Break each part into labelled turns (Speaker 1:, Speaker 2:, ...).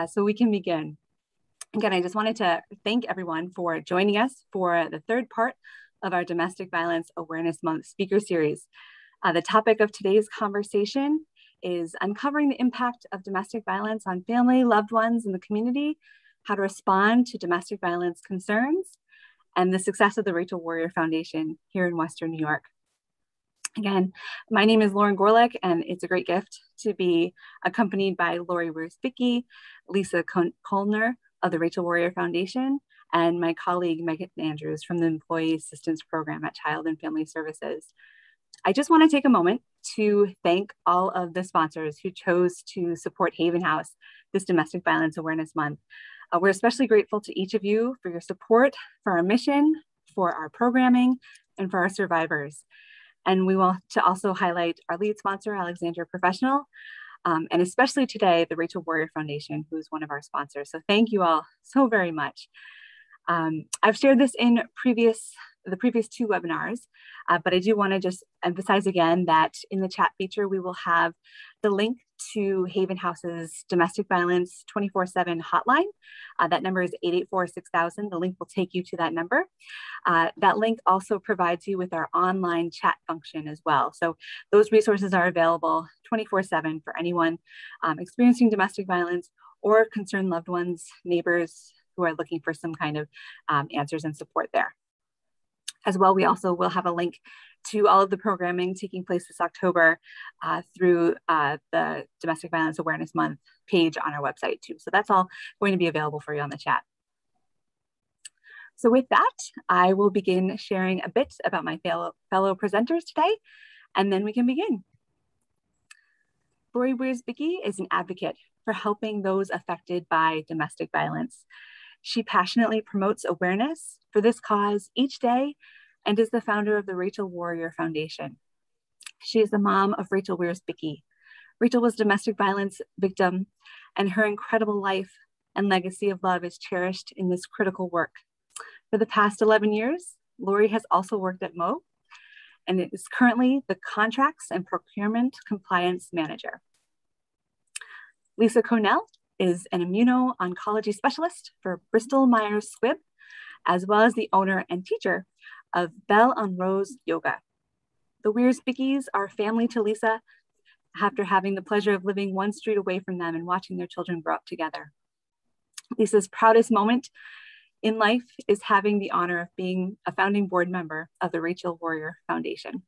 Speaker 1: so we can begin. Again, I just wanted to thank everyone for joining us for the third part of our Domestic Violence Awareness Month speaker series. The topic of today's conversation is uncovering the impact of domestic violence on family, loved ones, and the community, how to respond to domestic violence concerns, and the success of the Rachael Warrior Foundation here in Western New York. Again, my name is Lauren Gorlick, and it's a great gift to be accompanied by Lauri Wierzbicki, Lisa Kolner of the Rachael Warrior Foundation, and my colleague Megan Andrews from the Employee Assistance Program at Child and Family Services. I just want to take a moment to thank all of the sponsors who chose to support Haven House this Domestic Violence Awareness Month. We're especially grateful to each of you for your support, for our mission, for our programming, and for our survivors. And we want to also highlight our lead sponsor, Alexandria Professional, and especially today, the Rachael Warrior Foundation, who's one of our sponsors. So thank you all so very much. I've shared this in the previous two webinars, but I do want to just emphasize again that in the chat feature, we will have the link to Haven House's domestic violence 24/7 hotline. That number is 884-6000. The link will take you to that number. That link also provides you with our online chat function as well. So those resources are available 24/7 for anyone experiencing domestic violence or concerned loved ones, neighbors who are looking for some kind of answers and support there. As well, we also will have a link to all of the programming taking place this October through the Domestic Violence Awareness Month page on our website too. So that's all going to be available for you on the chat. So with that, I will begin sharing a bit about my fellow presenters today, and then we can begin. Lauri Wierzbicki is an advocate for helping those affected by domestic violence. She passionately promotes awareness for this cause each day and is the founder of the Rachael Warrior Foundation. She is the mom of Rachael Wierzbicki. Rachael was a domestic violence victim, and her incredible life and legacy of love is cherished in this critical work. For the past 11 years, Lauri has also worked at Mo, and is currently the Contracts and Procurement Compliance Manager. Lisa Cornell is an immuno-oncology specialist for Bristol Myers Squibb, as well as the owner and teacher of Belle en Rose Yoga. The Wierzbickis are family to Lisa after having the pleasure of living one street away from them and watching their children grow up together. Lisa's proudest moment in life is having the honor of being a founding board member of the Rachael Warrior Foundation.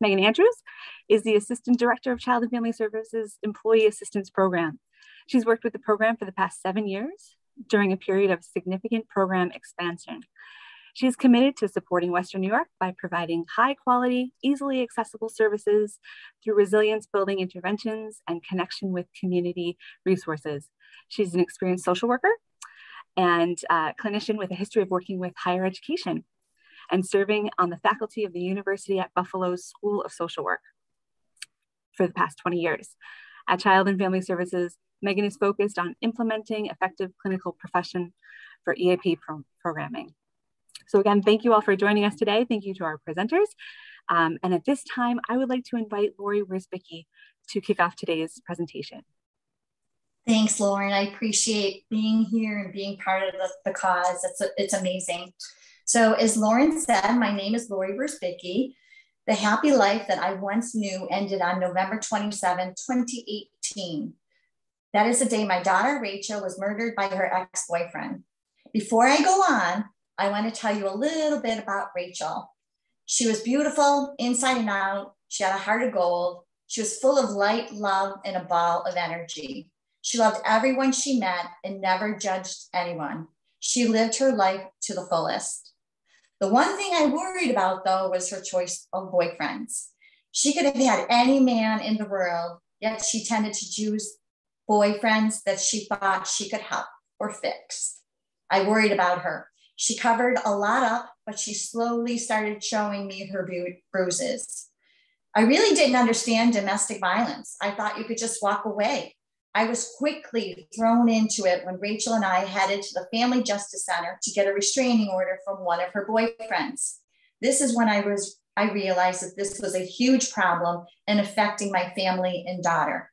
Speaker 1: Megan Andrews is the Assistant Director of Child and Family Services Employee Assistance Program. She's worked with the program for the past 7 years during a period of significant program expansion. She is committed to supporting Western New York by providing high quality, easily accessible services through resilience building interventions and connection with community resources. She's an experienced social worker and clinician with a history of working with higher education and serving on the faculty of the University at Buffalo's School of Social Work for the past 20 years. At Child and Family Services, Megan is focused on implementing effective clinical profession for EAP programming. So again, thank you all for joining us today. Thank you to our presenters. And at this time, I would like to invite Lauri Wierzbicki to kick off today's presentation.
Speaker 2: Thanks, Lauren. I appreciate being here and being part of the cause. It's amazing. So as Lauren said, my name is Lauri Wierzbicki. The happy life that I once knew ended on November 27, 2018. That is the day my daughter, Rachel, was murdered by her ex-boyfriend. Before I go on, I want to tell you a little bit about Rachel. She was beautiful inside and out. She had a heart of gold. She was full of light, love, and a ball of energy. She loved everyone she met and never judged anyone. She lived her life to the fullest. The one thing I worried about, though, was her choice of boyfriends. She could have had any man in the world, yet she tended to choose boyfriends that she thought she could help or fix. I worried about her. She covered a lot up, but she slowly started showing me her bruises. I really didn't understand domestic violence. I thought you could just walk away. I was quickly thrown into it when Rachel and I headed to the Family Justice Center to get a restraining order from one of her boyfriends. This is when I realized that this was a huge problem and affecting my family and daughter.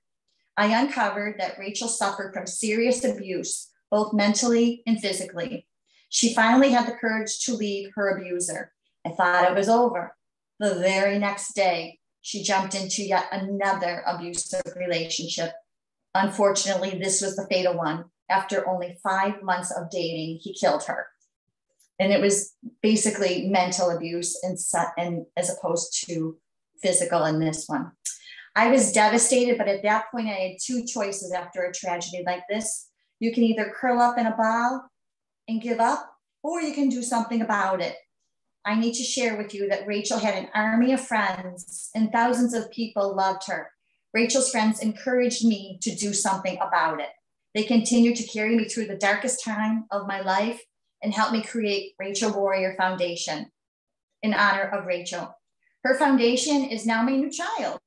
Speaker 2: I uncovered that Rachael suffered from serious abuse, both mentally and physically. She finally had the courage to leave her abuser. I thought it was over. The very next day, she jumped into yet another abusive relationship. Unfortunately, this was the fatal one. After only 5 months of dating, he killed her. And it was basically mental abuse and as opposed to physical in this one. I was devastated, but at that point I had two choices after a tragedy like this. You can either curl up in a ball and give up, or you can do something about it. I need to share with you that Rachael had an army of friends and thousands of people loved her. Rachael's friends encouraged me to do something about it. They continued to carry me through the darkest time of my life and helped me create Rachael Warrior Foundation in honor of Rachael. Her foundation is now my new child.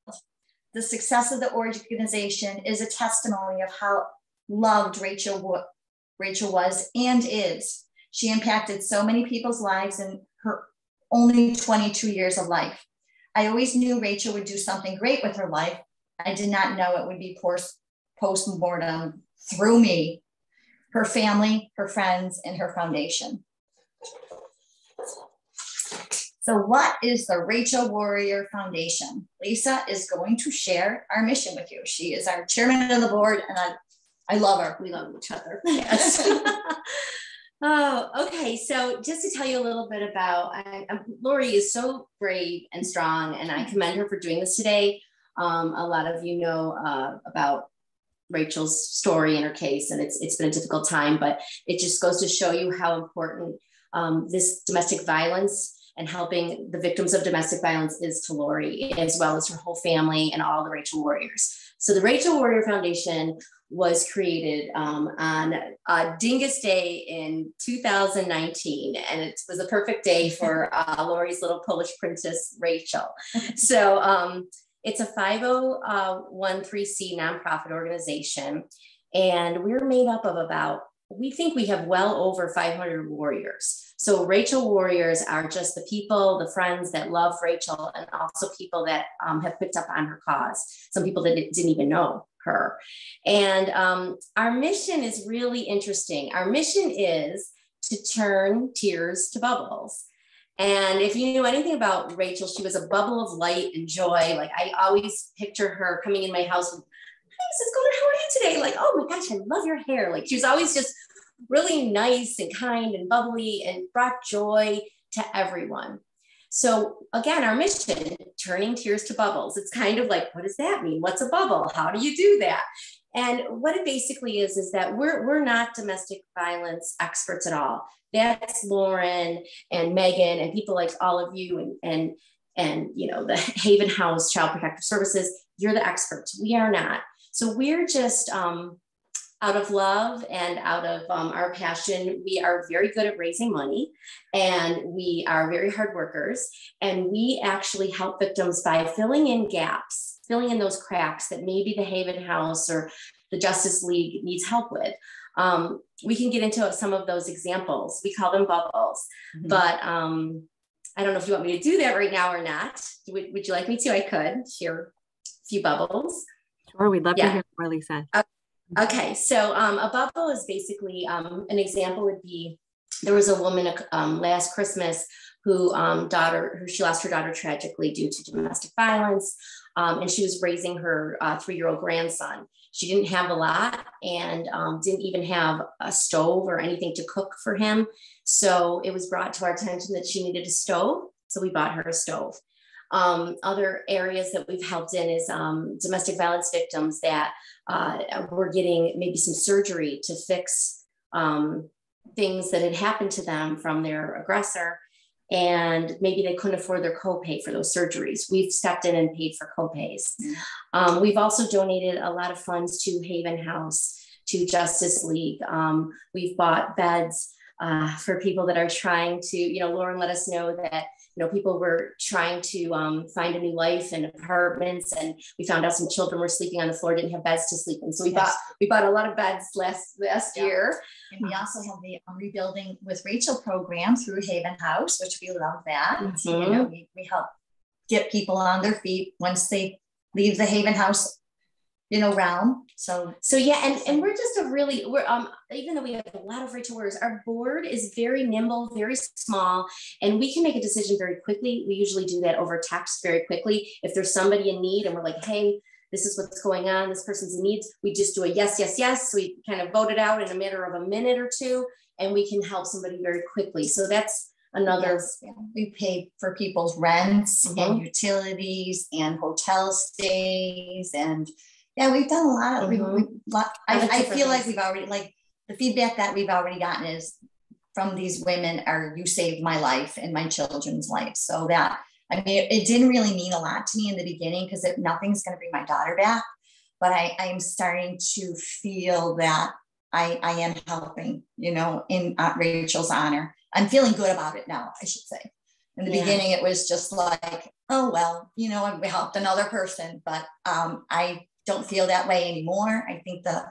Speaker 2: The success of the organization is a testimony of how loved Rachael was and is. She impacted so many people's lives in her only 22 years of life. I always knew Rachael would do something great with her life. I did not know it would be post-mortem through me, her family, her friends, and her foundation. So what is the Rachael Warrior Foundation? Lisa is going to share our mission with you. She is our chairman of the board, and I love her. We love each other.
Speaker 3: Yes. Oh, okay. So just to tell you a little bit about, Lauri is so brave and strong, and I commend her for doing this today. A lot of you know about Rachael's story and her case, and it's been a difficult time, but it just goes to show you how important this domestic violence and helping the victims of domestic violence is to Lauri, as well as her whole family and all the Rachael Warriors. So the Rachael Warrior Foundation was created on Dingus Day in 2019, and it was a perfect day for Lauri's little Polish princess, Rachael. So it's a 501(c) nonprofit organization, and we're made up of we think we have well over 500 warriors. So Rachael Warriors are just the people, the friends that love Rachael, and also people that have picked up on her cause. Some people that didn't even know her. And our mission is really interesting. Our mission is to turn tears to bubbles. And if you knew anything about Rachael, she was a bubble of light and joy. Like I always picture her coming in my house with, "Hey, Mrs. Golden, how are you today?" Like, "Oh my gosh, I love your hair." Like she was always just really nice and kind and bubbly and brought joy to everyone. So again, our mission, turning tears to bubbles. It's kind of like, what does that mean? What's a bubble? How do you do that? And what it basically is that we're not domestic violence experts at all. That's Lauren and Megan and people like all of you and you know, the Haven House Child Protective Services. You're the experts. We are not. So we're just out of love and out of our passion. We are very good at raising money, and we are very hard workers. And we actually help victims by filling in gaps, filling in those cracks that maybe the Haven House or the Justice League needs help with. We can get into some of those examples. We call them bubbles, but I don't know if you want me to do that right now or not. Would you like me to? I could share a few bubbles.
Speaker 1: Sure, we'd love to hear more, Lisa.
Speaker 3: Okay, so a bubble is basically, an example would be, there was a woman last Christmas who she lost her daughter tragically due to domestic violence, and she was raising her 3-year-old grandson. She didn't have a lot and didn't even have a stove or anything to cook for him. So it was brought to our attention that she needed a stove, so we bought her a stove. Other areas that we've helped in is domestic violence victims that were getting maybe some surgery to fix things that had happened to them from their aggressor, and maybe they couldn't afford their copay for those surgeries. We've stepped in and paid for copays. We've also donated a lot of funds to Haven House, to Justice League. We've bought beds for people that are trying to, you know, Lauren let us know that, you know, people were trying to find a new life in apartments, and we found out some children were sleeping on the floor, didn't have beds to sleep in. So we bought a lot of beds last year.
Speaker 2: And we also have the Rebuilding with Rachael program through Haven House, which we love that. You know, we help get people on their feet once they leave the Haven House, realm.
Speaker 3: So yeah, and we're just we're even though we have a lot of Rachael Warriors, our board is very nimble, very small, and we can make a decision very quickly. We usually do that over text very quickly. If there's somebody in need and we're like, hey, this is what's going on, this person's in need, we just do a yes, yes, yes. We kind of vote it out in a matter of a minute or two, and we can help somebody very quickly. So that's another.
Speaker 2: Yes, yeah. We pay for people's rents and utilities and hotel stays, and yeah, we've done a lot. I feel like we've already, like, the feedback that we've already gotten is from these women are, you saved my life and my children's life. So that, I mean, it didn't really mean a lot to me in the beginning because nothing's going to bring my daughter back, but I am starting to feel that I am helping, in Rachel's honor. I'm feeling good about it now, I should say. In the beginning, it was just like, oh, well, we helped another person, but I don't feel that way anymore. I think the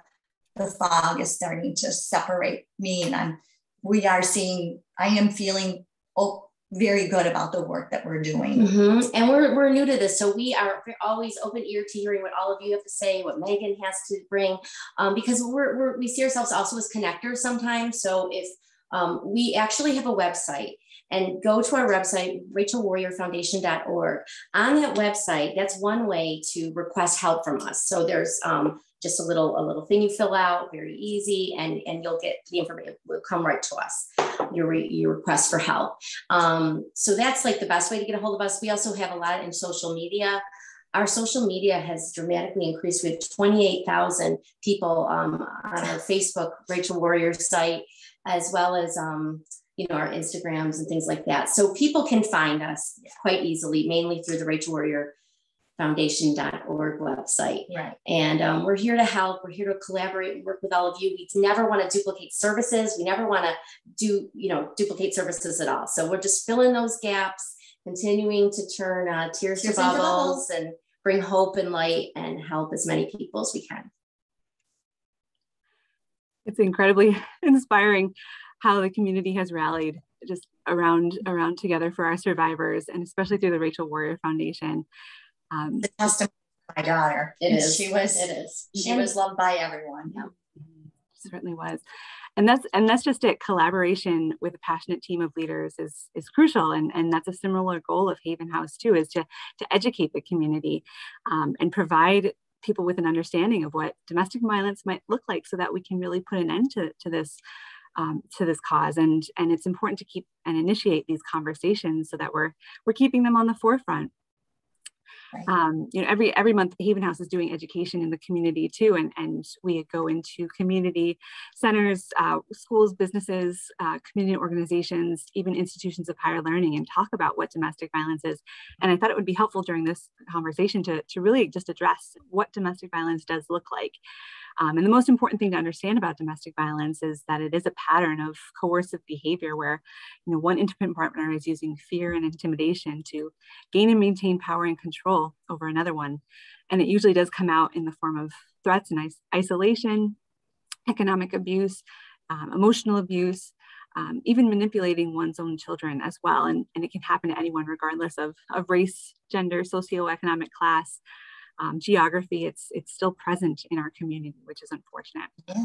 Speaker 2: fog is starting to separate me, and I am feeling very good about the work that we're doing.
Speaker 3: And we're new to this, so we are always open ear to hearing what all of you have to say, what Megan has to bring, because we see ourselves also as connectors sometimes. So if we actually have a website, and go to our website, RachelWarriorFoundation.org. On that website, that's one way to request help from us. So there's just a little thing you fill out, very easy, and you'll get the information. Will come right to us, your request for help. So that's like the best way to get a hold of us. We also have a lot in social media. Our social media has dramatically increased. We have 28,000 people on our Facebook Rachael Warrior site, as well as our Instagrams and things like that. So people can find us quite easily, mainly through the Rachael Warrior Foundation.org website.
Speaker 2: Right.
Speaker 3: And we're here to help. We're here to collaborate and work with all of you. We never want to duplicate services. We never want to duplicate services at all. So we're just filling those gaps, continuing to turn tears to bubbles and bring hope and light and help as many people as we can.
Speaker 1: It's incredibly inspiring how the community has rallied just around together for our survivors, and especially through the Rachael Warrior Foundation.
Speaker 2: The testimony of my daughter. It is. She was loved by everyone. Yeah.
Speaker 1: She certainly was. And that's just it. Collaboration with a passionate team of leaders is crucial. And that's a similar goal of Haven House too, is to educate the community and provide people with an understanding of what domestic violence might look like, so that we can really put an end to this cause. And it's important to keep and initiate these conversations so that we're keeping them on the forefront. Right. Every month Haven House is doing education in the community too, and we go into community centers, schools, businesses, community organizations, even institutions of higher learning, and talk about what domestic violence is. And I thought it would be helpful during this conversation to really just address what domestic violence does look like. And the most important thing to understand about domestic violence is that it is a pattern of coercive behavior where, one intimate partner is using fear and intimidation to gain and maintain power and control over another one. And it usually does come out in the form of threats and isolation, economic abuse, emotional abuse, even manipulating one's own children as well. And it can happen to anyone regardless of race, gender, socioeconomic class. Geography, it's still present in our community, which is unfortunate.
Speaker 2: Yeah.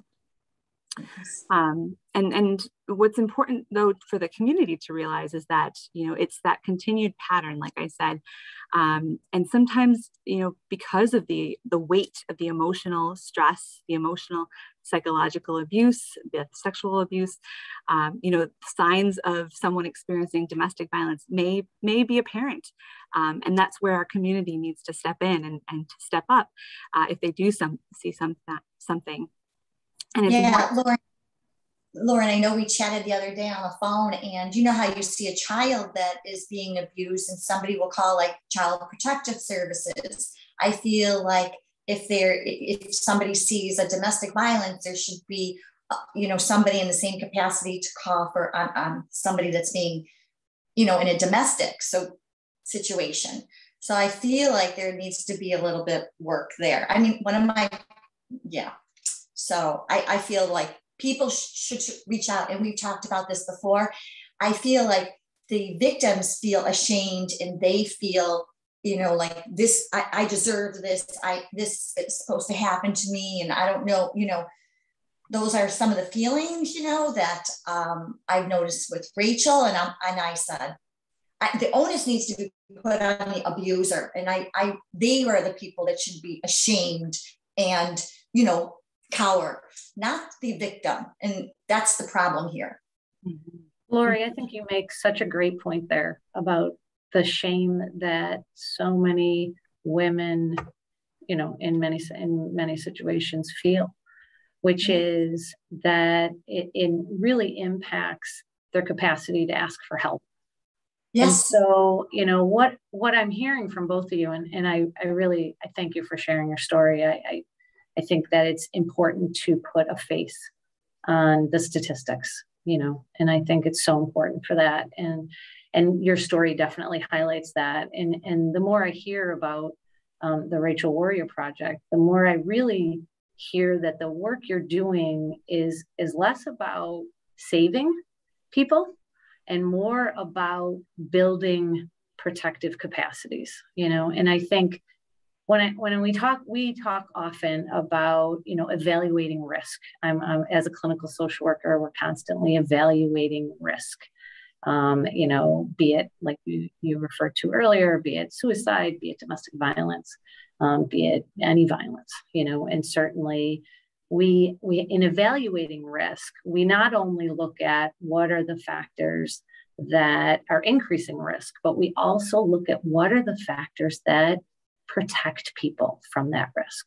Speaker 1: And what's important though for the community to realize is that, it's that continued pattern, like I said, and sometimes, because of the weight of the emotional stress, the emotional psychological abuse, the sexual abuse, signs of someone experiencing domestic violence may be apparent. And that's where our community needs to step in and to step up if they do see something. And it's
Speaker 2: Lauren, I know we chatted the other day on the phone, and you know how you see a child that is being abused and somebody will call like Child Protective Services. I feel like if somebody sees a domestic violence, there should be, somebody in the same capacity to call for on somebody that's being, in a domestic situation. So I feel like there needs to be a little bit work there. I mean, so I feel like people should reach out, and we've talked about this before. I feel like the victims feel ashamed, and they feel, like this, I deserve this. This is supposed to happen to me. And I don't know, those are some of the feelings, that I've noticed with Rachael. And I said, the onus needs to be put on the abuser. And they are the people that should be ashamed and, cower, not the victim. And that's the problem here.
Speaker 4: Mm-hmm. Lauri, I think you make such a great point there about the shame that so many women, in many situations feel, which is that it really impacts their capacity to ask for help.
Speaker 2: Yes.
Speaker 4: And so, what I'm hearing from both of you, and I thank you for sharing your story. I think that it's important to put a face on the statistics, and I think it's so important for that. And your story definitely highlights that. And the more I hear about the Rachael Warrior Project, the more I really hear that the work you're doing is less about saving people and more about building protective capacities, and I think when we talk often about, evaluating risk. I'm as a clinical social worker, we're constantly evaluating risk. Be it like you referred to earlier, be it suicide, be it domestic violence, be it any violence, and certainly we in evaluating risk, we not only look at what are the factors that are increasing risk, but we also look at what are the factors that protect people from that risk.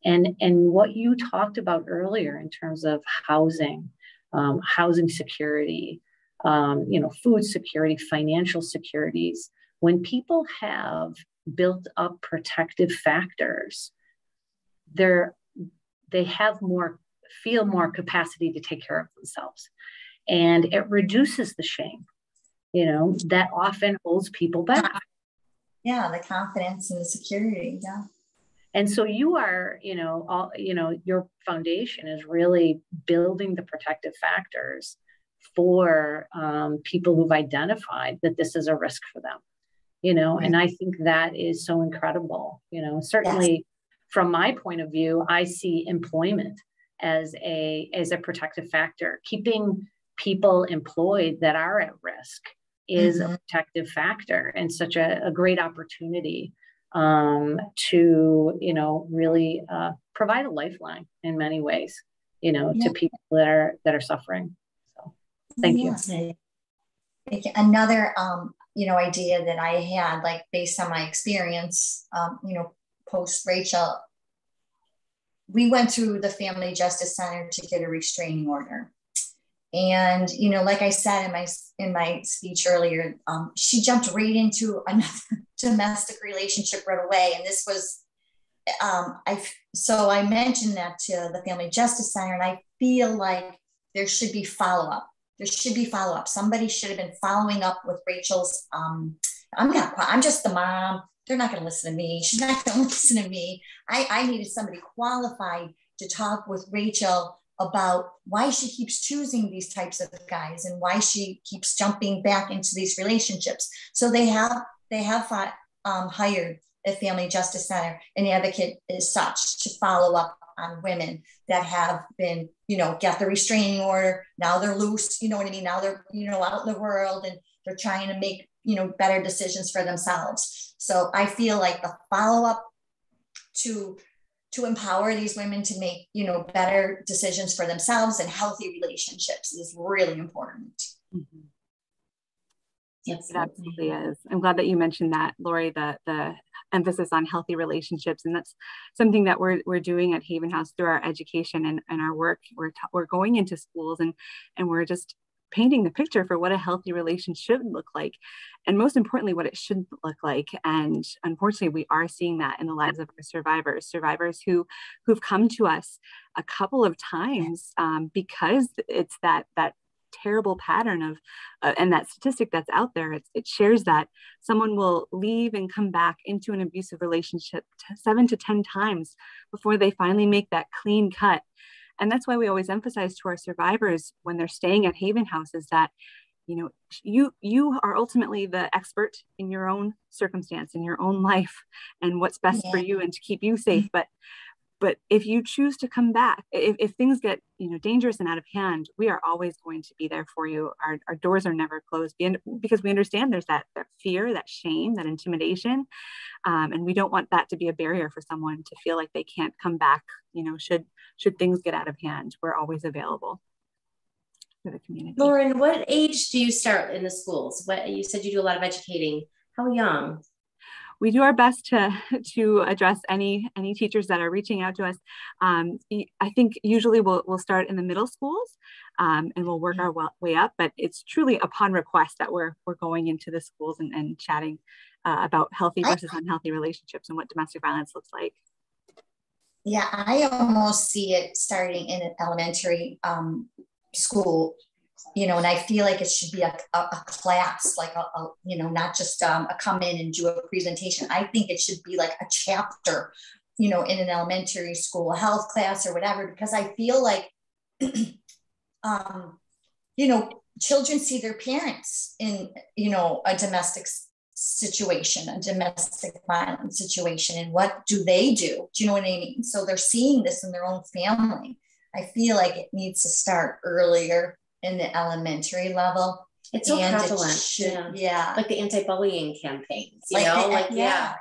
Speaker 4: And what you talked about earlier in terms of housing security, food security, financial securities, when people have built up protective factors, they feel more capacity to take care of themselves. And it reduces the shame, that often holds people back.
Speaker 2: Yeah, the confidence and the security. Yeah.
Speaker 4: And so you are, your foundation is really building the protective factors for people who've identified that this is a risk for them, right. And I think that is so incredible, certainly yes. From my point of view, I see employment as a protective factor. Keeping people employed that are at risk is a protective factor and such a great opportunity to, really provide a lifeline in many ways, to people that are suffering. So thank you.
Speaker 2: Another, idea that I had, like based on my experience, post Rachael, we went through the Family Justice Center to get a restraining order. And, like I said in my speech earlier, she jumped right into another domestic relationship right away. And this was, so I mentioned that to the Family Justice Center, and I feel like there should be follow-up. Somebody should have been following up with Rachael's, I'm just the mom. They're not going to listen to me. She's not going to listen to me. I needed somebody qualified to talk with Rachael about why she keeps choosing these types of guys and why she keeps jumping back into these relationships. So they have hired at Family Justice Center an advocate as such to follow up on women that have been, get the restraining order. Now they're loose, you know what I mean? Now they're, out in the world and they're trying to make, better decisions for themselves. So I feel like the follow-up to empower these women to make, better decisions for themselves and healthy relationships is really important.
Speaker 1: Mm-hmm. Yes, it absolutely is. I'm glad that you mentioned that, Lauri, the emphasis on healthy relationships. And that's something that we're doing at Haven House through our education and our work. We're going into schools and we're just painting the picture for what a healthy relationship should look like. And most importantly, what it shouldn't look like. And unfortunately, we are seeing that in the lives of our survivors who've come to us a couple of times because it's that terrible pattern of and that statistic that's out there. It shares that someone will leave and come back into an abusive relationship 7 to 10 times before they finally make that clean cut. And that's why we always emphasize to our survivors when they're staying at Haven House is that you are ultimately the expert in your own circumstance, in your own life, and what's best for you and to keep you safe. But if you choose to come back, if things get dangerous and out of hand, we are always going to be there for you. Our doors are never closed, because we understand there's that fear, that shame, that intimidation, and we don't want that to be a barrier for someone to feel like they can't come back. Should things get out of hand, we're always available for the community.
Speaker 3: Lauren, what age do you start in the schools? What you said you do a lot of educating. How young?
Speaker 1: We do our best to address any teachers that are reaching out to us. I think usually we'll start in the middle schools, and we'll work our way up. But it's truly upon request that we're going into the schools and chatting about healthy versus unhealthy relationships and what domestic violence looks like.
Speaker 2: Yeah, I almost see it starting in an elementary school. And I feel like it should be a class, like not just a come in and do a presentation. I think it should be like a chapter, in an elementary school, a health class or whatever, because I feel like, children see their parents in, a domestic situation, a domestic violence situation, and what do they do? Do you know what I mean? So they're seeing this in their own family. I feel like it needs to start earlier in the elementary level.
Speaker 3: It's so prevalent.
Speaker 2: Yeah.
Speaker 3: Like the anti-bullying campaigns,
Speaker 2: Yeah.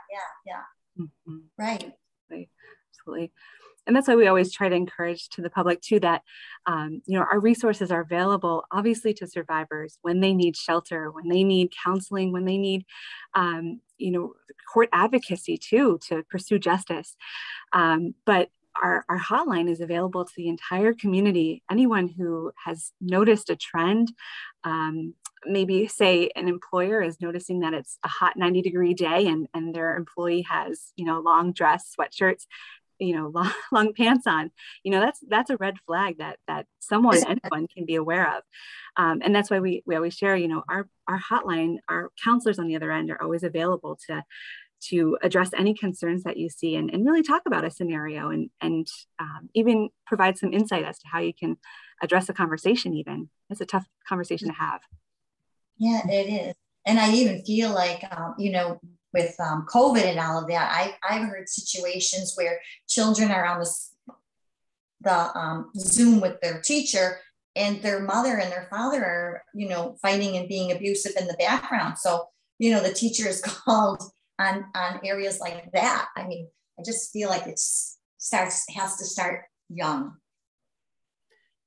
Speaker 1: Mm-hmm.
Speaker 2: Right.
Speaker 1: Absolutely. And that's why we always try to encourage to the public too, that, our resources are available, obviously, to survivors when they need shelter, when they need counseling, when they need, court advocacy too, to pursue justice. But our hotline is available to the entire community. Anyone who has noticed a trend, maybe say an employer is noticing that it's a hot 90-degree day and their employee has, long dress, sweatshirts, long pants on, that's a red flag that anyone can be aware of. And that's why we always share, our hotline, our counselors on the other end are always available to address any concerns that you see and really talk about a scenario and even provide some insight as to how you can address a conversation. Even it's a tough conversation to have.
Speaker 2: Yeah, it is. And I even feel like, with COVID and all of that, I've heard situations where children are on the Zoom with their teacher and their mother and their father are, fighting and being abusive in the background. So, the teacher is called on areas like that. I mean, I just feel like it has to start young.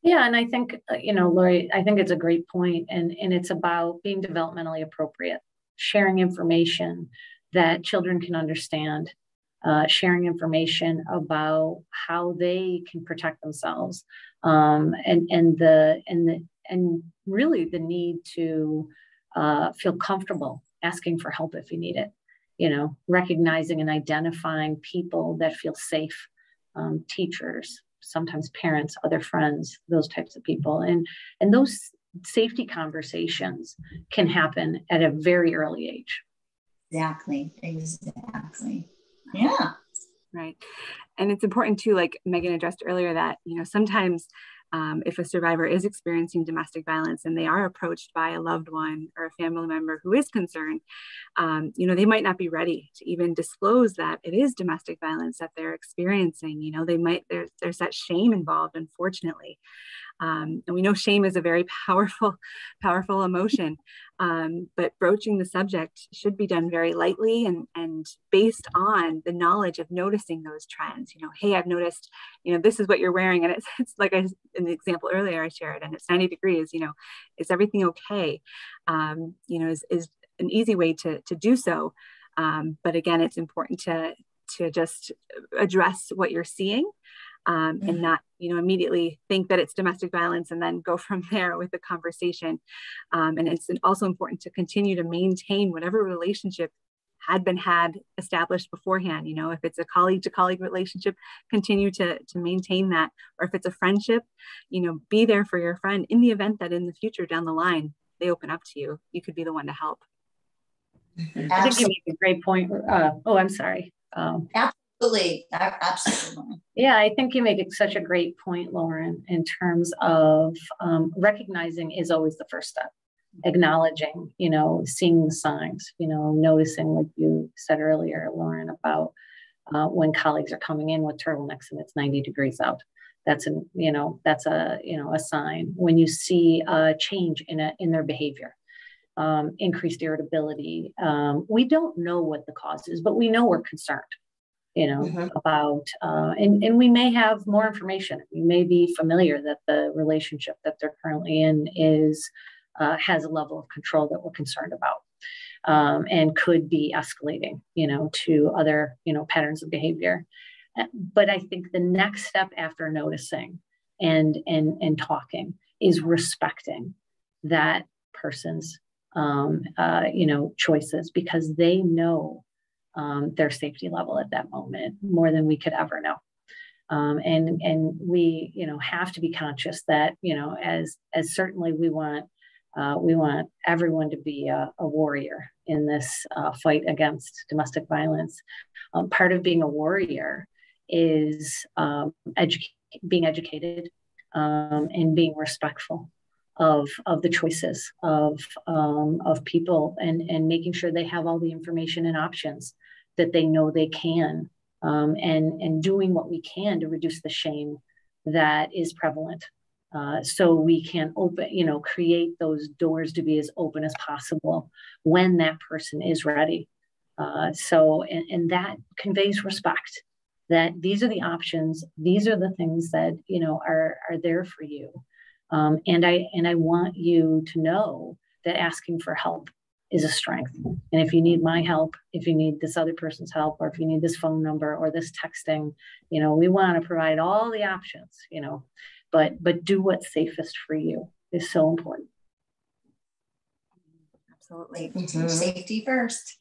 Speaker 4: Yeah, and I think, Lauri, I think it's a great point, and it's about being developmentally appropriate, sharing information that children can understand, sharing information about how they can protect themselves, and really the need to feel comfortable asking for help if you need it. Recognizing and identifying people that feel safe, teachers, sometimes parents, other friends, those types of people. And those safety conversations can happen at a very early age.
Speaker 2: Exactly. Yeah.
Speaker 1: Right. And it's important too, like Megan addressed earlier, that, sometimes if a survivor is experiencing domestic violence and they are approached by a loved one or a family member who is concerned, they might not be ready to even disclose that it is domestic violence that they're experiencing. There's that shame involved, unfortunately. And we know shame is a very powerful emotion. But broaching the subject should be done very lightly and based on the knowledge of noticing those trends. Hey, I've noticed, this is what you're wearing. And it's like in the example earlier I shared, and it's 90 degrees, is everything okay? Is an easy way to do so. But again, it's important to just address what you're seeing. And not, immediately think that it's domestic violence and then go from there with the conversation. And it's also important to continue to maintain whatever relationship had been established beforehand. If it's a colleague to colleague relationship, continue to maintain that. Or if it's a friendship, be there for your friend in the event that in the future down the line, they open up to you, you could be the one to help.
Speaker 4: I think you make a great point. I'm sorry.
Speaker 2: Absolutely.
Speaker 4: Yeah, I think you make such a great point, Lauren, in terms of recognizing is always the first step. Recognizing is always the first step. And then acknowledging, seeing the signs, noticing, like you said earlier, Lauren, about when colleagues are coming in with turtlenecks and it's 90 degrees out. That's a sign. When you see a change in their behavior, increased irritability, we don't know what the cause is, but we know we're concerned, about, and we may have more information. We may be familiar that the relationship that they're currently in has a level of control that we're concerned about, and could be escalating, to other, patterns of behavior. But I think the next step after noticing and talking is respecting that person's, choices, because they know their safety level at that moment more than we could ever know. And we, have to be conscious that, as certainly we want everyone to be a warrior in this fight against domestic violence. Part of being a warrior is being educated, and being respectful of the choices of people, and making sure they have all the information and options that they know they can, and doing what we can to reduce the shame that is prevalent. So we can create those doors to be as open as possible when that person is ready. And that conveys respect, that these are the options, these are the things that, are there for you. And I want you to know that asking for help is a strength. And if you need my help, if you need this other person's help, or if you need this phone number or this texting, we want to provide all the options, but do what's safest for you is so important.
Speaker 2: Absolutely. Mm-hmm. Safety first.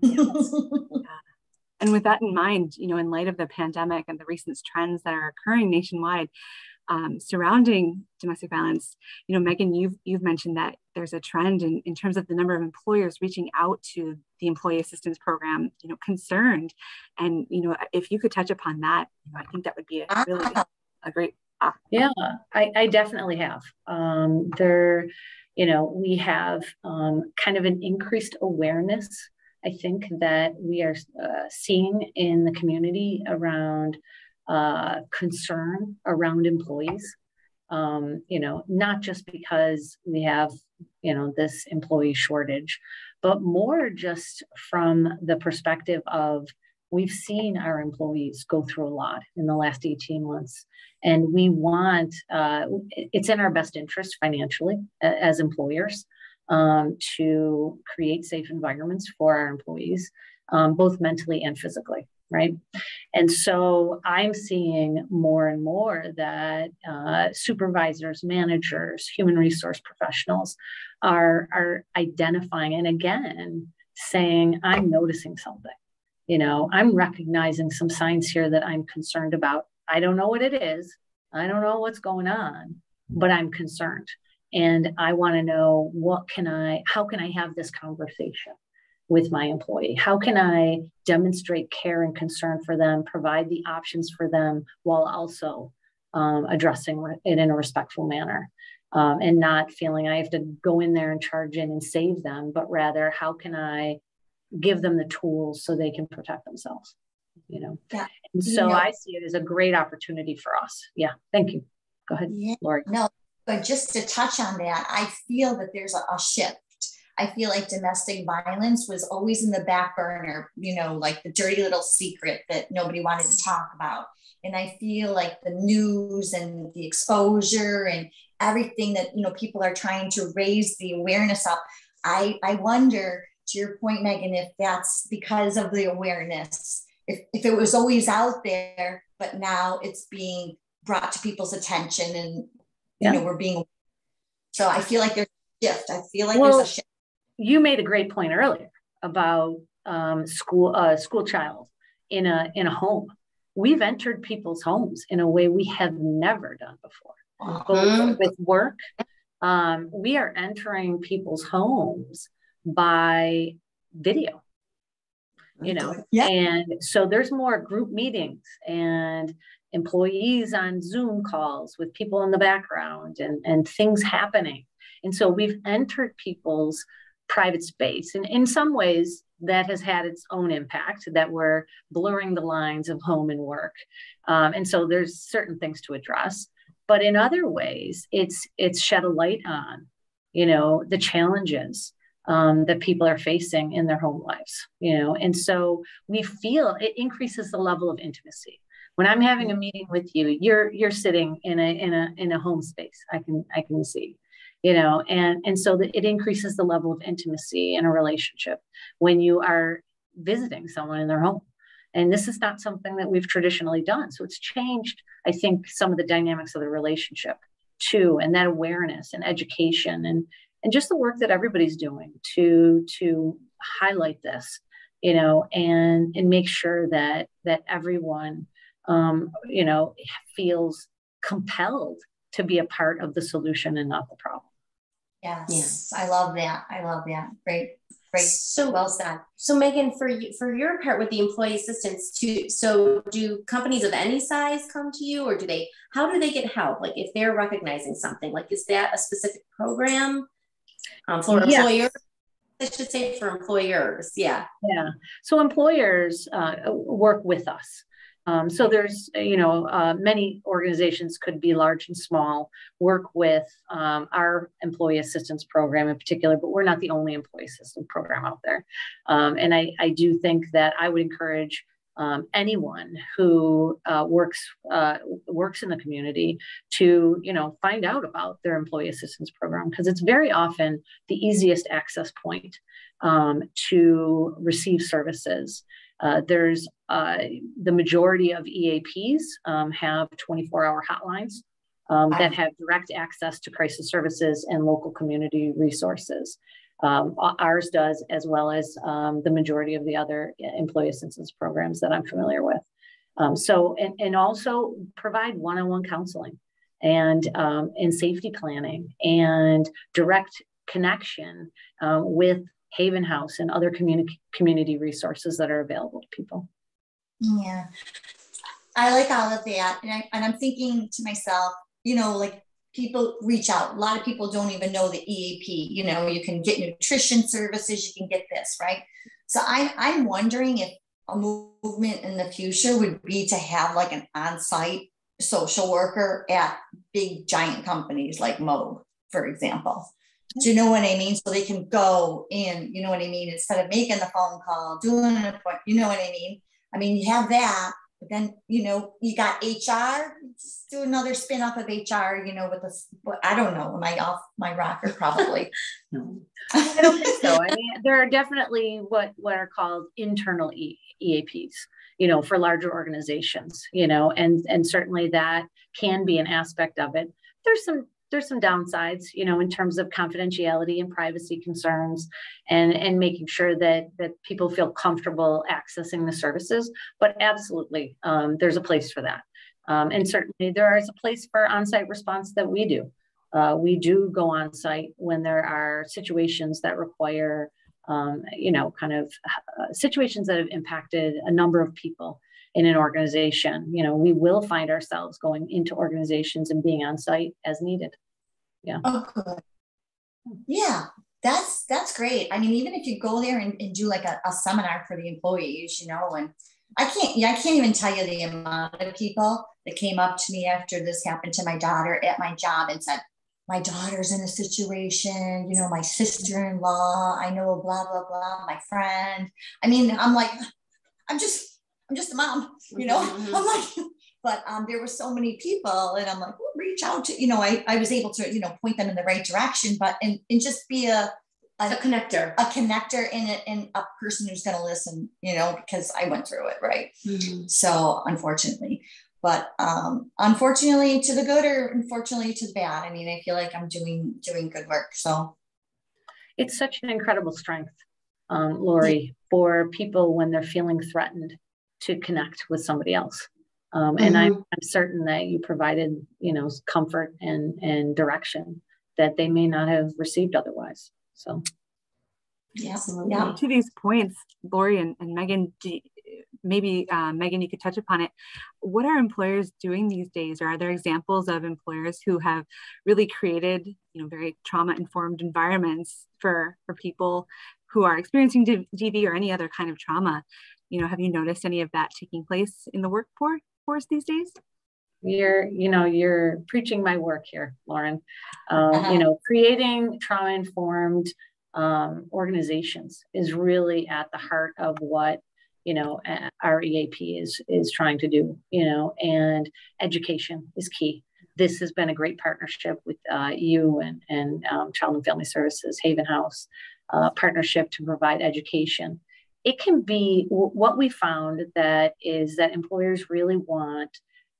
Speaker 1: Mm-hmm. Yeah. And with that in mind, in light of the pandemic and the recent trends that are occurring nationwide, surrounding domestic violence, Megan, you've mentioned that there's a trend in terms of the number of employers reaching out to the employee assistance program, concerned. And, if you could touch upon that, I think that would be a great.
Speaker 4: Yeah, I definitely have. We have kind of an increased awareness, I think, that we are seeing in the community around concern around employees, not just because we have, this employee shortage, but more just from the perspective of we've seen our employees go through a lot in the last 18 months. And we want, it's in our best interest financially as employers, to create safe environments for our employees, both mentally and physically, right? And so I'm seeing more and more that supervisors, managers, human resource professionals are identifying, and again, saying, I'm noticing something. I'm recognizing some signs here that I'm concerned about. I don't know what it is. I don't know what's going on, but I'm concerned. And I want to know how can I have this conversation with my employee? How can I demonstrate care and concern for them, provide the options for them while also addressing it in a respectful manner, and not feeling I have to go in there and charge in and save them, but rather how can I give them the tools so they can protect themselves, Yeah. And so I see it as a great opportunity for us. Yeah. Thank you. Go ahead, Lauri.
Speaker 2: No, but just to touch on that, I feel that there's a shift. I feel like domestic violence was always in the back burner, like the dirty little secret that nobody wanted to talk about. And I feel like the news and the exposure and everything that, people are trying to raise the awareness up. I wonder, to your point, Megan, if that's because of the awareness, if it was always out there, but now it's being brought to people's attention and, we're being, so I feel like there's a shift. I feel like there's a shift.
Speaker 4: You made a great point earlier about school child in a home. We've entered people's homes in a way we have never done before. Both with work, we are entering people's homes by video, and so there's more group meetings and employees on Zoom calls with people in the background and things happening. And so we've entered people's private space. And in some ways, that has had its own impact, that we're blurring the lines of home and work. And so there's certain things to address. But in other ways, it's shed a light on, the challenges that people are facing in their home lives, and so we feel it increases the level of intimacy. When I'm having a meeting with you, you're sitting in a home space. I can see, and so that it increases the level of intimacy in a relationship when you are visiting someone in their home. And this is not something that we've traditionally done. So it's changed, I think, some of the dynamics of the relationship too, and that awareness and education and just the work that everybody's doing to highlight this, and make sure that everyone, feels compelled to be a part of the solution and not the problem.
Speaker 2: Yes, yeah. I love that. Great.
Speaker 3: So
Speaker 2: well said.
Speaker 3: So Megan, for your part with the employee assistance too, so do companies of any size come to you, or how do they get help? Like if they're recognizing something, like is that a specific program for employers? I should say for employers. Yeah.
Speaker 4: So employers work with us. So there's, many organizations, could be large and small, work with our employee assistance program in particular, but we're not the only employee assistance program out there. And I do think that I would encourage anyone who works in the community to, find out about their employee assistance program, because it's very often the easiest access point to receive services. There's the majority of EAPs have 24-hour hotlines that have direct access to crisis services and local community resources. Ours does, as well as the majority of the other employee assistance programs that I'm familiar with. And also provide one-on-one counseling and safety planning and direct connection with Haven House and other community resources that are available to people.
Speaker 2: Yeah, I like all of that. And I'm thinking to myself, like people reach out. A lot of people don't even know the EAP. You can get nutrition services, you can get this, right? So I'm wondering if a movement in the future would be to have like an on-site social worker at big giant companies like Moog, for example. Do you know what I mean? So they can go in, you know what I mean? Instead of making the phone call, doing an appointment, you know what I mean? I mean, you have that, but then, you got HR, just do another spin off of HR, with this, I don't know, am I off my rocker? Probably.
Speaker 4: No, I don't think so. I mean, there are definitely what are called internal EAPs, for larger organizations, and certainly that can be an aspect of it. There's some downsides, in terms of confidentiality and privacy concerns and making sure that people feel comfortable accessing the services, but absolutely, there's a place for that. And certainly there is a place for on-site response that we do. We do go on site when there are situations that require, situations that have impacted a number of people in an organization. We will find ourselves going into organizations and being on site as needed. Yeah.
Speaker 2: Oh, good. Yeah, that's great. I mean, even if you go there and do like a seminar for the employees, and I can't even tell you the amount of people that came up to me after this happened to my daughter at my job and said, my daughter's in a situation, my sister-in-law, I know, blah, blah, blah, my friend. I mean, I'm like, I'm just a mom, Mm-hmm. I'm like, but there were so many people and I'm like, well, reach out to, I was able to, point them in the right direction, but, and just be a
Speaker 3: connector
Speaker 2: and a person who's going to listen, because I went through it. Right. Mm-hmm. So unfortunately, but unfortunately to the good or unfortunately to the bad. I mean, I feel like I'm doing good work. So
Speaker 4: it's such an incredible strength, Lauri, for people when they're feeling threatened to connect with somebody else. And I'm certain that you provided, comfort and direction that they may not have received otherwise. So,
Speaker 1: yeah. To these points, Lauri and Megan, maybe Megan, you could touch upon it. What are employers doing these days? Or are there examples of employers who have really created, very trauma-informed environments for people who are experiencing DV or any other kind of trauma? Have you noticed any of that taking place in the workforce these days?
Speaker 4: You're preaching my work here, Lauren. Creating trauma-informed organizations is really at the heart of what our EAP is trying to do. And education is key. This has been a great partnership with you and Child and Family Services, Haven House, partnership to provide education. It can be what we found that employers really want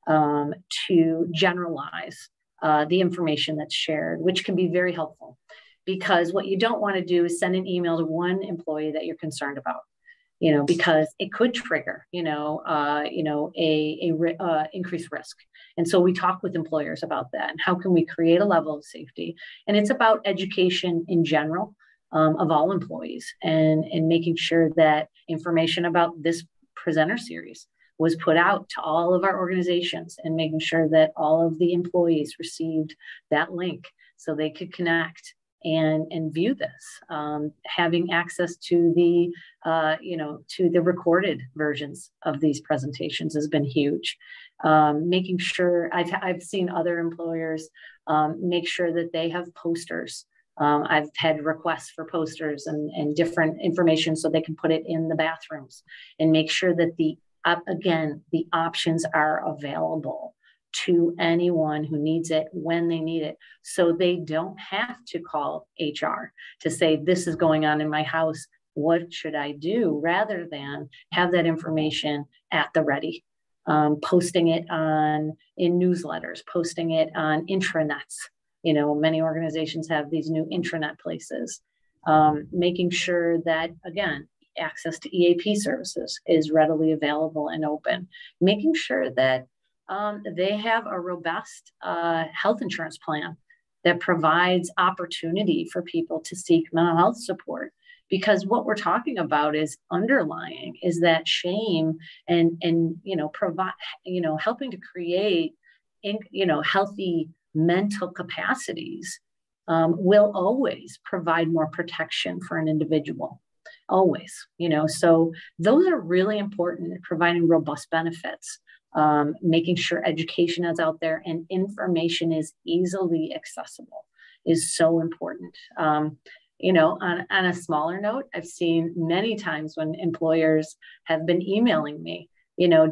Speaker 4: to generalize the information that's shared, which can be very helpful, because what you don't want to do is send an email to one employee that you're concerned about, because it could trigger, increased risk. And so we talk with employers about that and how can we create a level of safety. And it's about education in general of all employees and making sure that information about this presenter series was put out to all of our organizations and making sure that all of the employees received that link so they could connect and view this. Having access to the recorded versions of these presentations has been huge. Making sure I've seen other employers make sure that they have posters. I've had requests for posters and different information so they can put it in the bathrooms and make sure that the options are available to anyone who needs it when they need it, so they don't have to call HR to say, this is going on in my house, what should I do? Rather than have that information at the ready, posting it in newsletters, posting it on intranets. Many organizations have these new intranet places, making sure that, again, access to EAP services is readily available and open, making sure that they have a robust health insurance plan that provides opportunity for people to seek mental health support. Because what we're talking about is underlying is that shame and provide, helping to create, healthy mental capacities will always provide more protection for an individual. Always, so those are really important, providing robust benefits, making sure education is out there and information is easily accessible is so important. On a smaller note, I've seen many times when employers have been emailing me,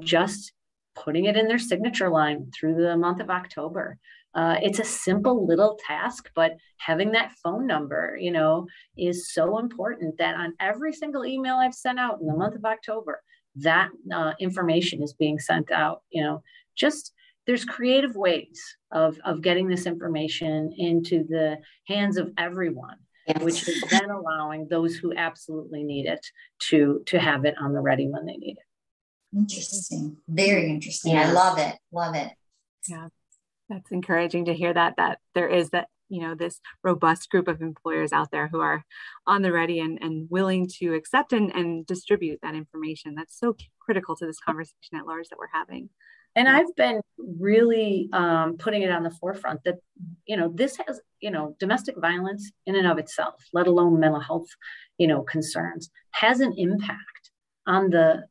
Speaker 4: just putting it in their signature line through the month of October. It's a simple little task, but having that phone number, is so important that on every single email I've sent out in the month of October, that information is being sent out. There's creative ways of getting this information into the hands of everyone, yes, which is then allowing those who absolutely need it to have it on the ready when they need it.
Speaker 2: Interesting. Very interesting. Yeah. I love it. Love it.
Speaker 1: Yeah. That's encouraging to hear that there is that, this robust group of employers out there who are on the ready and willing to accept and distribute that information. That's so critical to this conversation at large that we're having.
Speaker 4: And I've been really putting it on the forefront that, this has, domestic violence in and of itself, let alone mental health, concerns, has an impact on the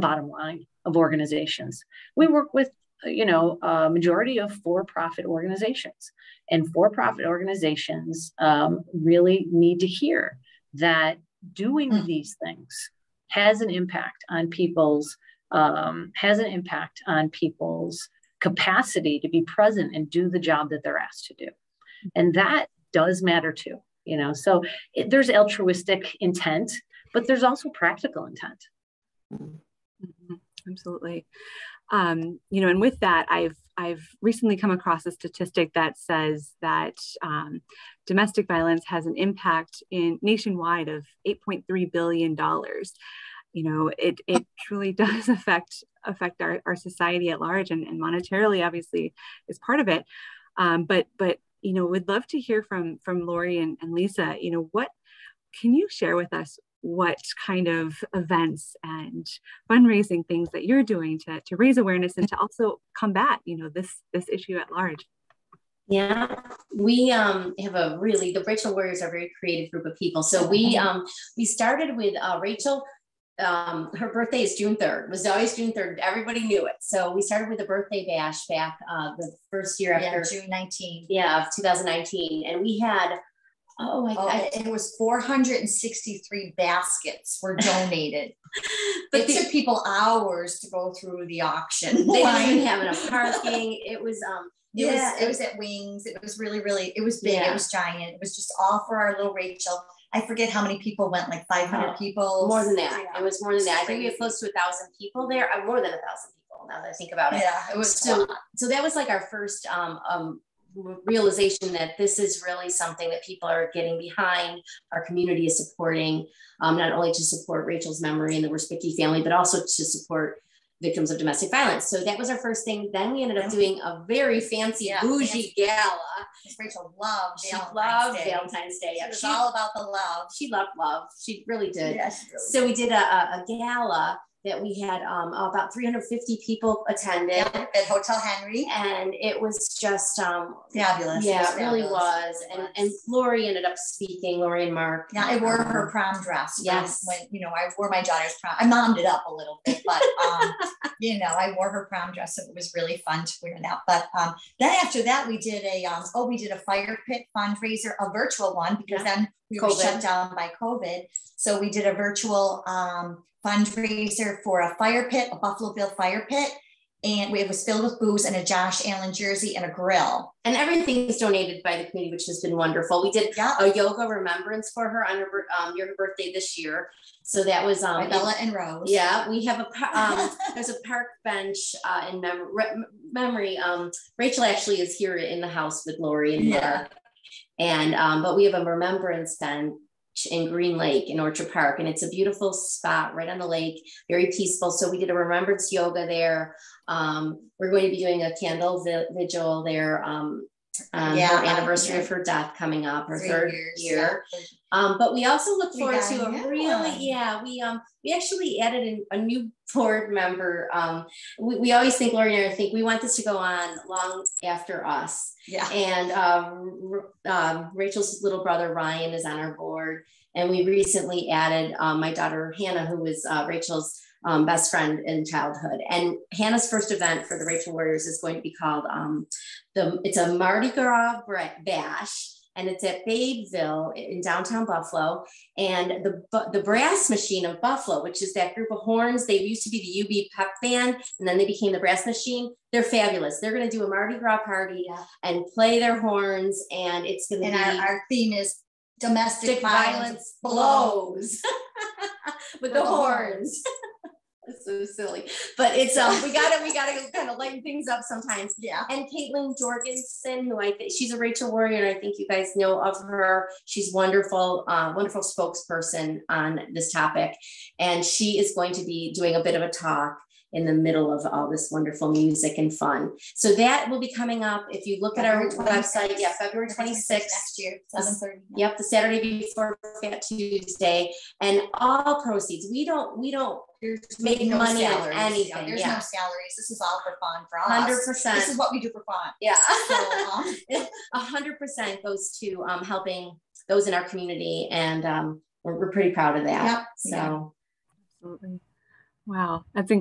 Speaker 4: bottom line of organizations. We work with a majority of for-profit organizations, and for-profit organizations really need to hear that doing these things has an impact on people's capacity to be present and do the job that they're asked to do. And that does matter too, so there's altruistic intent, but there's also practical intent.
Speaker 1: Mm-hmm. Absolutely. And with that, I've recently come across a statistic that says that domestic violence has an impact nationwide of $8.3 billion. It truly does affect our society at large, and monetarily, obviously, is part of it. But we'd love to hear from Lauri and Lisa. What can you share with us? what kind of events and fundraising things that you're doing to raise awareness and to also combat, this issue at large.
Speaker 3: Yeah, we have the Rachael Warriors are a very creative group of people. So we started with Rachael. Her birthday is June 3rd. It was always June 3rd. Everybody knew it. So we started with a birthday bash back the first year after
Speaker 2: June 19.
Speaker 3: Yeah, of 2019. And we had,
Speaker 2: it was 463 baskets were donated. But it took people hours to go through the auction.
Speaker 3: They didn't even have enough parking. It was
Speaker 2: it was at Wings. It was really, it was big. It was giant. It was just all for our little Rachael. I forget how many people went, like 500 people.
Speaker 3: More than that. It was more than that. I think we had close to 1,000 people there. More than 1,000 people now that I think about it.
Speaker 2: Yeah, it was
Speaker 3: so that was like our first realization that this is really something that people are getting behind, our community is supporting, not only to support Rachael's memory and the Wierzbicki family, but also to support victims of domestic violence. So that was our first thing. Then we ended up doing a very fancy bougie gala.
Speaker 2: Rachael loved
Speaker 3: Valentine's Day.
Speaker 2: It was all about the love.
Speaker 3: She loved love. She really did.
Speaker 2: Yes,
Speaker 3: so we did a gala that we had about 350 people attended
Speaker 2: at Hotel Henry,
Speaker 3: and it was just
Speaker 2: fabulous.
Speaker 3: Yeah, it really was. And Lauri ended up speaking. Lauri and Mark.
Speaker 2: Yeah, I wore her prom dress.
Speaker 3: Yes,
Speaker 2: when I wore my daughter's prom. I mommed it up a little bit, but I wore her prom dress, so it was really fun to wear that. But then after that, we did a fire pit fundraiser, a virtual one, because then we were shut down by COVID. So we did a virtual fundraiser for a fire pit, a Buffalo Bill fire pit, and it was filled with booze and a Josh Allen jersey and a grill.
Speaker 3: And everything is donated by the community, which has been wonderful. We did a yoga remembrance for her on her birthday this year. So that was
Speaker 2: by Bella and Rose.
Speaker 3: Yeah, we have there's a park bench in memory. Rachael actually is here in the house with Lauri and Mark. And but we have a remembrance bench in Green Lake in Orchard Park, and it's a beautiful spot right on the lake, very peaceful. So we did a remembrance yoga there. We're going to be doing a candle vigil there on her anniversary of her death coming up, her 3rd year. But we also look forward to we actually added a new board member. We always think, Lauri and I think we want this to go on long after us.
Speaker 2: Yeah.
Speaker 3: And Rachel's little brother, Ryan, is on our board. And we recently added my daughter, Hannah, who was Rachel's best friend in childhood. And Hannah's first event for the Rachael Warriors is going to be called, it's a Mardi Gras Bash. And it's at Babeville in downtown Buffalo. And the Brass Machine of Buffalo, which is that group of horns, they used to be the UB Pep Band, and then they became the Brass Machine. They're fabulous. They're going to do a Mardi Gras party and play their horns. And it's going to be...
Speaker 2: And our theme is domestic violence blows.
Speaker 3: With the horns. It's so silly, but it's we gotta kind of lighten things up sometimes.
Speaker 2: Yeah.
Speaker 3: And Caitlin Jorgensen, who I think she's a Rachael Warrior, and I think you guys know of her. She's wonderful, wonderful spokesperson on this topic, and she is going to be doing a bit of a talk in the middle of all this wonderful music and fun. So that will be coming up. If you look at our website, February 26th.
Speaker 2: Next year, 7:30.
Speaker 3: Yep, the Saturday before Fat Tuesday. And all proceeds, we don't make money on anything.
Speaker 2: Yeah, there's no salaries. This is all for fun for us.
Speaker 3: 100%.
Speaker 2: This is what we do for fun.
Speaker 3: Yeah. So 100% goes to helping those in our community. And we're pretty proud of that.
Speaker 2: Yep.
Speaker 3: So.
Speaker 1: Absolutely. Wow, that's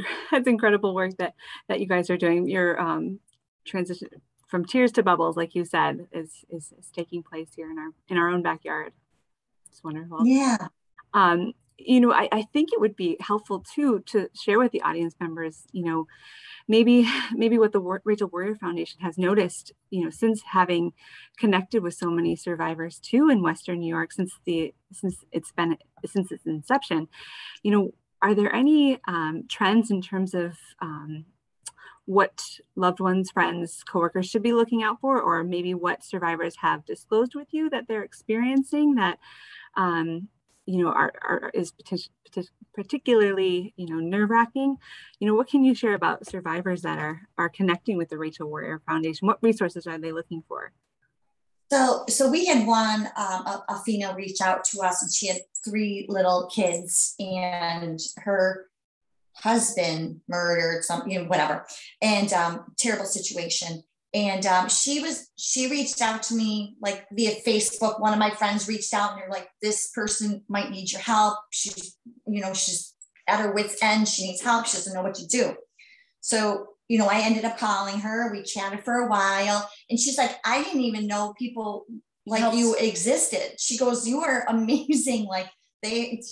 Speaker 1: incredible work that you guys are doing. Your transition from tears to bubbles, like you said, is taking place here in our own backyard. It's wonderful.
Speaker 2: Yeah.
Speaker 1: I think it would be helpful too to share with the audience members, maybe what the Rachael Warrior Foundation has noticed, since having connected with so many survivors too in Western New York since its inception. Are there any trends in terms of what loved ones, friends, coworkers should be looking out for, or maybe what survivors have disclosed with you that they're experiencing that is particularly nerve-wracking? What can you share about survivors that are connecting with the Rachael Warrior Foundation? What resources are they looking for?
Speaker 2: So we had a female reach out to us, and she had 3 little kids, and her husband murdered whatever, and terrible situation. And she reached out to me like via Facebook. One of my friends reached out, and they're like, this person might need your help. She's at her wit's end. She needs help. She doesn't know what to do. So, I ended up calling her. We chatted for a while, and she's like, I didn't even know people like you existed. She goes, you are amazing. Like they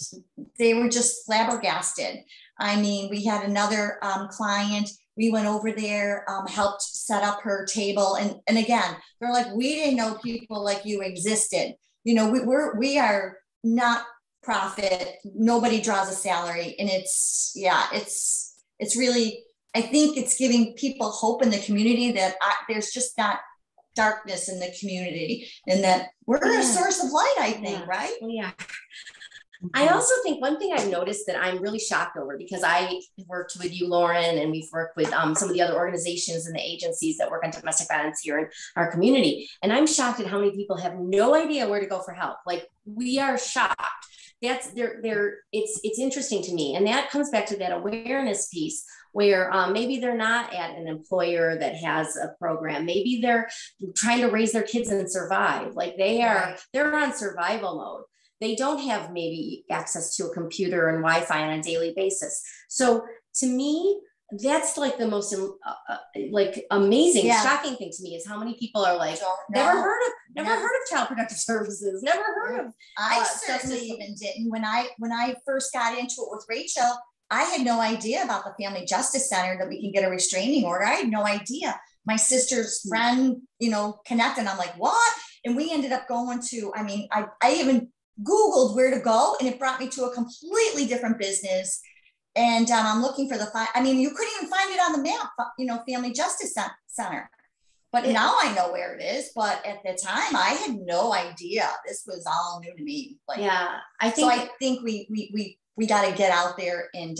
Speaker 2: were just flabbergasted. I mean, we had another client. We went over there, helped set up her table. And again, they're like, we didn't know people like you existed. We are not profit. Nobody draws a salary. And it's really, I think it's giving people hope in the community that there's just not darkness in the community, and that we're a source of light, I think, right?
Speaker 3: Yeah. I also think one thing I've noticed that I'm really shocked over, because I worked with you, Lauren, and we've worked with some of the other organizations and the agencies that work on domestic violence here in our community. And I'm shocked at how many people have no idea where to go for help. Like, we are shocked. It's interesting to me. And that comes back to that awareness piece, where maybe they're not at an employer that has a program. Maybe they're trying to raise their kids and survive. Like they're on survival mode. They don't have maybe access to a computer and Wi-Fi on a daily basis. So to me, that's like the most amazing, shocking thing to me, is how many people are like, never heard of Child Protective Services, never heard of.
Speaker 2: I certainly even didn't. When I first got into it with Rachel, I had no idea about the Family Justice Center, that we can get a restraining order. I had no idea. My sister's friend, connected. And I'm like, what? And we ended up going to, I even Googled where to go, and it brought me to a completely different business. And I'm looking for you couldn't even find it on the map, Family Justice Center. But now I know where it is. But at the time, I had no idea. This was all new to me. I think we got to get out there, and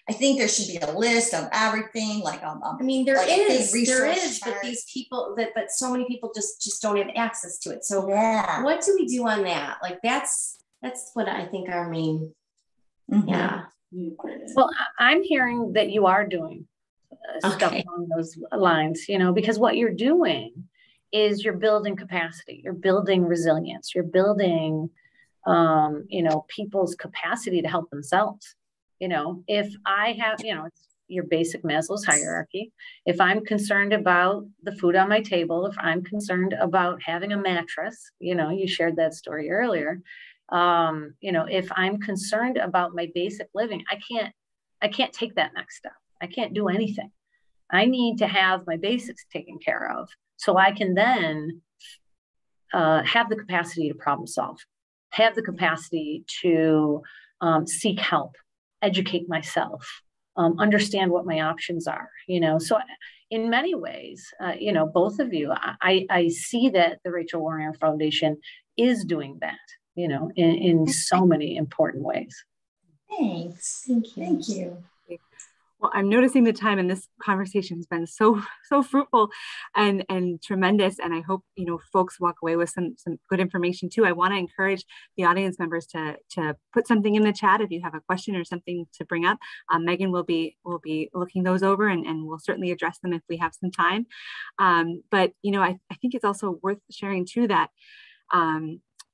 Speaker 2: I think there should be a list of everything.
Speaker 3: There is, but these people but so many people just don't have access to it. So what do we do on that? Like that's what I think our main. Yeah.
Speaker 4: Well, I'm hearing that you are doing stuff along those lines, because what you're doing is you're building capacity, you're building resilience, you're building, people's capacity to help themselves. If I have, it's your basic Maslow's hierarchy. If I'm concerned about the food on my table, if I'm concerned about having a mattress, you shared that story earlier. If I'm concerned about my basic living, I can't take that next step. I can't do anything. I need to have my basics taken care of, so I can then have the capacity to problem solve, have the capacity to seek help, educate myself, understand what my options are. So in many ways, both of you, I see that the Rachael Warrior Foundation is doing that, in so many important ways.
Speaker 2: Thanks. Thank you.
Speaker 1: Well, I'm noticing the time, and this conversation has been so fruitful and tremendous. And I hope, folks walk away with some good information too. I want to encourage the audience members to put something in the chat if you have a question or something to bring up. Megan will be looking those over, and we'll certainly address them if we have some time. But I think it's also worth sharing too that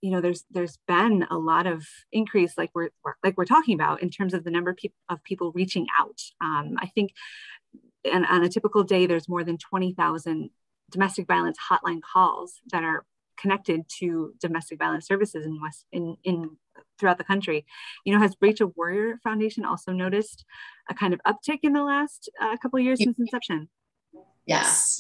Speaker 1: there's been a lot of increase, like we're talking about, in terms of the number of people reaching out. I think on a typical day, there's more than 20,000 domestic violence hotline calls that are connected to domestic violence services in throughout the country. Has Rachael Warrior Foundation also noticed a kind of uptick in the last couple of years since inception?
Speaker 3: Yes,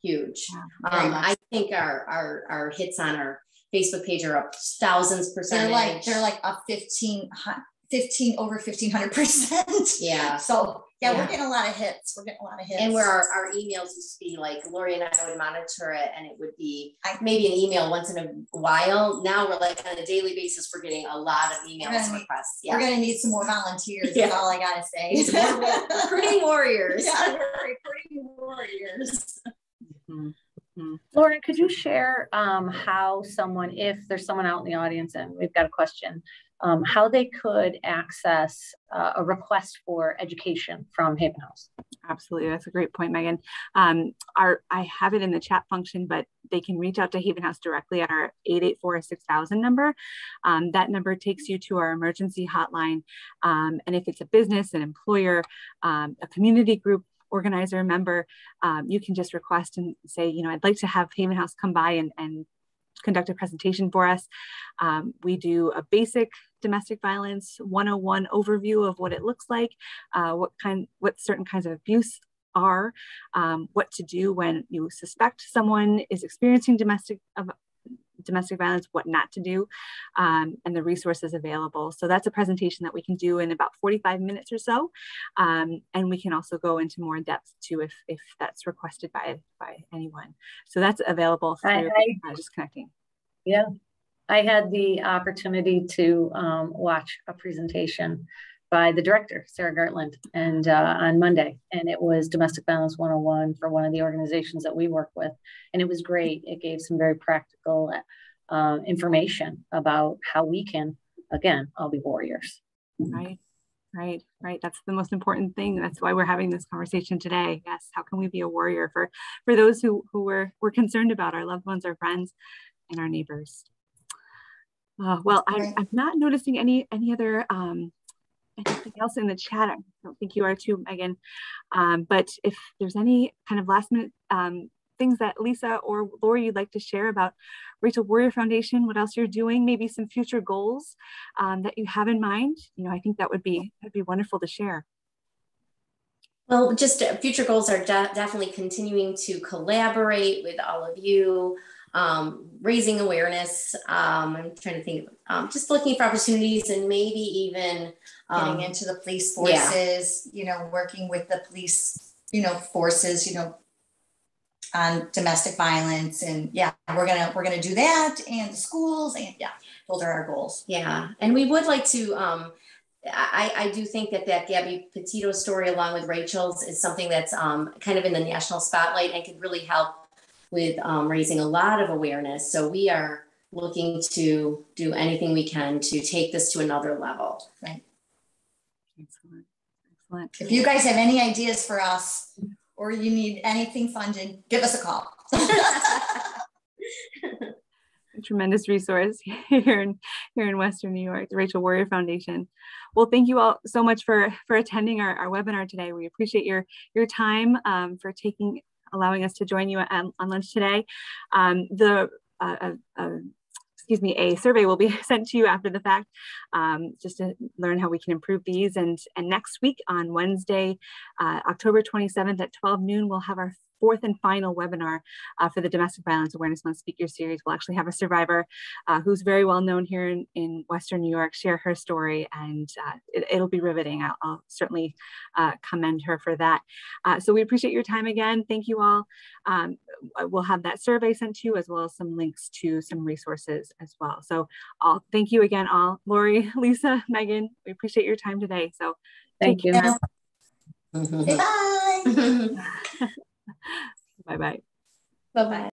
Speaker 3: huge. I think our hits on our Facebook page are up 1000%.
Speaker 2: They're like up 1,500%.
Speaker 3: Yeah.
Speaker 2: So we're getting a lot of hits.
Speaker 3: And where our emails used to be like, Lauri and I would monitor it, and it would be maybe an email once in a while. Now we're like on a daily basis, we're getting a lot of emails requests.
Speaker 2: We're going to need some more volunteers. That's all I got to say.
Speaker 3: Recruiting warriors.
Speaker 2: Yeah, we're recruiting warriors.
Speaker 1: Mm-hmm.
Speaker 4: Lauren, could you share how someone, if there's someone out in the audience and we've got a question, how they could access a request for education from Haven House?
Speaker 1: Absolutely. That's a great point, Megan. I have it in the chat function, but they can reach out to Haven House directly at our 884-6000 number. That number takes you to our emergency hotline. And if it's a business, an employer, a community group, organizer, member, you can just request and say, I'd like to have Haven House come by and conduct a presentation for us. We do a basic domestic violence 101 overview of what it looks like, what certain kinds of abuse are, what to do when you suspect someone is experiencing domestic violence, what not to do, and the resources available. So that's a presentation that we can do in about 45 minutes or so. And we can also go into more depth too if that's requested by anyone. So that's available through just connecting.
Speaker 4: Yeah, I had the opportunity to watch a presentation by the director, Sarah Gartland, and on Monday, and it was Domestic Violence 101 for one of the organizations that we work with, and it was great. It gave some very practical information about how we can, again, all be warriors.
Speaker 1: Right. That's the most important thing. That's why we're having this conversation today. Yes, how can we be a warrior for those who we're concerned about, our loved ones, our friends, and our neighbors? Well, I'm not noticing any other anything else in the chat. I don't think you are too, Megan. But if there's any kind of last minute things that Lisa or Lauri you'd like to share about Rachael Warrior Foundation, what else you're doing, maybe some future goals that you have in mind, I think that'd be wonderful to share.
Speaker 3: Well, just future goals are definitely continuing to collaborate with all of you, raising awareness. I'm trying to think, just looking for opportunities and maybe even
Speaker 2: getting into the police forces, working with the police, forces, on domestic violence, and we're gonna do that, and the schools, and those are our goals.
Speaker 3: Yeah, and we would like to. I do think that Gabby Petito story, along with Rachel's, is something that's kind of in the national spotlight and could really help with raising a lot of awareness. So we are looking to do anything we can to take this to another level.
Speaker 2: Right.
Speaker 1: Excellent.
Speaker 2: If you guys have any ideas for us, or you need anything funded, give us a call.
Speaker 1: A tremendous resource here in Western New York, the Rachael Warrior Foundation. Well, thank you all so much for attending our webinar today. We appreciate your time, for allowing us to join you on lunch today. A survey will be sent to you after the fact, just to learn how we can improve these. And next week on Wednesday, October 27th at 12 noon, we'll have our fourth and final webinar for the Domestic Violence Awareness Month Speaker Series. We'll actually have a survivor who's very well known here in Western New York share her story, and it'll be riveting. I'll certainly commend her for that. So we appreciate your time again. Thank you all. We'll have that survey sent to you, as well as some links to some resources as well. So thank you again all. Lauri, Lisa, Megan, we appreciate your time today. So
Speaker 4: thank you.
Speaker 2: Bye.
Speaker 1: Bye-bye.
Speaker 2: Bye-bye.